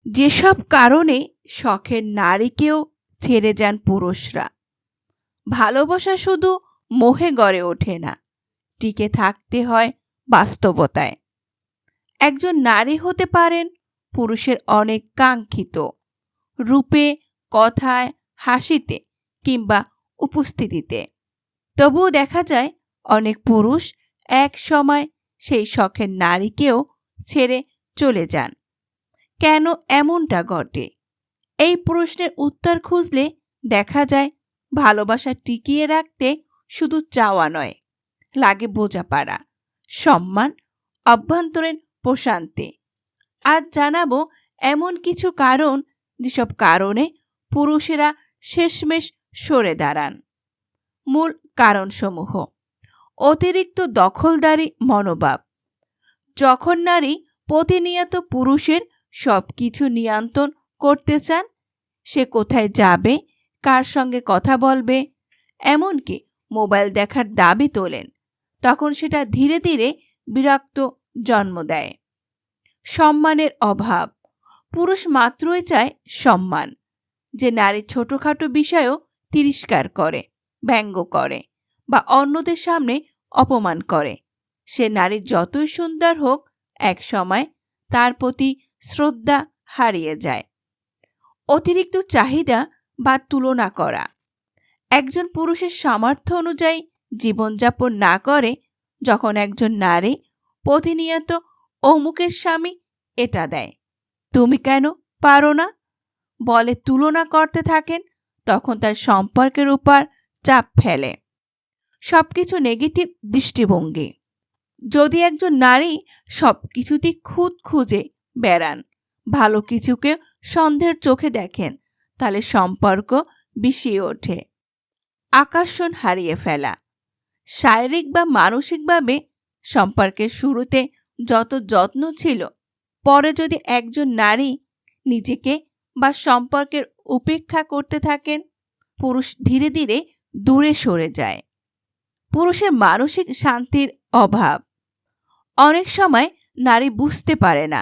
যেসব কারণে শখের নারীকেও ছেড়ে যান পুরুষরা। ভালোবাসা শুধু মোহে গড়ে ওঠে না, টিকে থাকতে হয় বাস্তবতায়। একজন নারী হতে পারেন পুরুষের অনেক কাঙ্ক্ষিত, রূপে, কথায়, হাসিতে কিংবা উপস্থিতিতে। তবুও দেখা যায় অনেক পুরুষ এক সময় সেই শখের নারীকেও ছেড়ে চলে যান। কেন এমনটা ঘটে? এই প্রশ্নের উত্তর খুঁজলে দেখা যায় ভালোবাসা টিকিয়ে রাখতে শুধু চাওয়া নয়, লাগে বোঝাপড়া, সম্মান, অভ্যন্তরীণ প্রশান্তি। আজ জানাবো এমন কিছু কারণ যেসব কারণে পুরুষেরা শেষমেশ সরে দাঁড়ান। মূল কারণসমূহ: অতিরিক্ত দখলদারি মনোভাব। যখন নারী প্রতিনিয়ত পুরুষের সবকিছু নিয়ন্ত্রণ করতে চান, সে কোথায় যাবে, কার সঙ্গে কথা বলবে, এমনকি মোবাইল দেখার দাবি তোলেন, তখন সেটা ধীরে ধীরে বিরক্ত জন্ম দেয়। সম্মানের অভাব। পুরুষ মাত্রই চায় সম্মান। যে নারী ছোটখাটো বিষয়েও তিরস্কার করে, ব্যঙ্গ করে বা অন্যদের সামনে অপমান করে, সে নারী যতই সুন্দর হোক, এক সময় তার প্রতি শ্রদ্ধা হারিয়ে যায়। অতিরিক্ত চাহিদা বা তুলনা করা। একজন পুরুষের সামর্থ্য অনুযায়ী জীবনযাপন না করে, যখন একজন নারী প্রতিনিয়ত অমুকের স্বামী এটা দেয়, তুমি কেন পারো না বলে তুলনা করতে থাকেন, তখন তার সম্পর্কের উপর চাপ ফেলে। সবকিছু নেগেটিভ দৃষ্টিভঙ্গি। যদি একজন নারী সবকিছুতেই খুঁত খুঁজে বেড়ান, ভালো কিছুকে সন্দেহের চোখে দেখেন, তাহলে সম্পর্ক বিষিয়ে ওঠে। আকর্ষণ হারিয়ে ফেলা। শারীরিক বা মানসিকভাবে সম্পর্কের শুরুতে যত যত্ন ছিল, পরে যদি একজন নারী নিজেকে বা সম্পর্কের উপেক্ষা করতে থাকেন, পুরুষ ধীরে ধীরে দূরে সরে যায়। পুরুষের মানসিক শান্তির অভাব। অনেক সময় নারী বুঝতে পারে না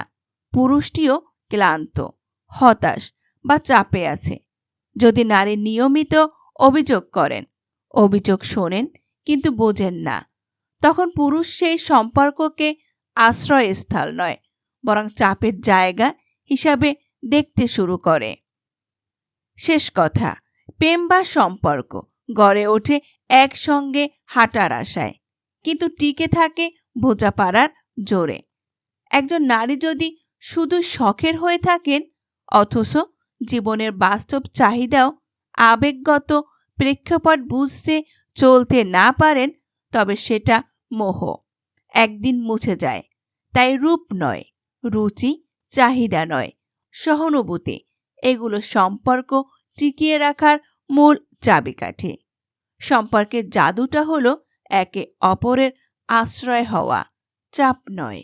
পুরুষটিও ক্লান্ত, হতাশ বা চাপে আছে। যদি নারী নিয়মিত অভিযোগ করেন, অভিযোগ শোনেন কিন্তু বোঝেন না, তখন পুরুষ সেই সম্পর্ককে আশ্রয়স্থল নয়, বরং চাপের জায়গা হিসাবে দেখতে শুরু করে। শেষ কথা, প্রেম বা সম্পর্ক গড়ে ওঠে একসঙ্গে হাঁটার আশায়, কিন্তু টিকে থাকে বোঝাপড়ার জোরে। একজন নারী যদি শুধু শখের হয়ে থাকেন, অথচ জীবনের বাস্তব চাহিদাও আবেগগত প্রেক্ষাপট বুঝতে চলতে না পারেন, তবে সেটা মোহ, একদিন মুছে যায়। তাই রূপ নয়, রুচি, চাহিদা নয়, সহানুভূতি, এগুলো সম্পর্ক টিকিয়ে রাখার মূল চাবিকাঠি। সম্পর্কের জাদুটা হলো একে অপরের আশ্রয় হওয়া, চাপ নয়।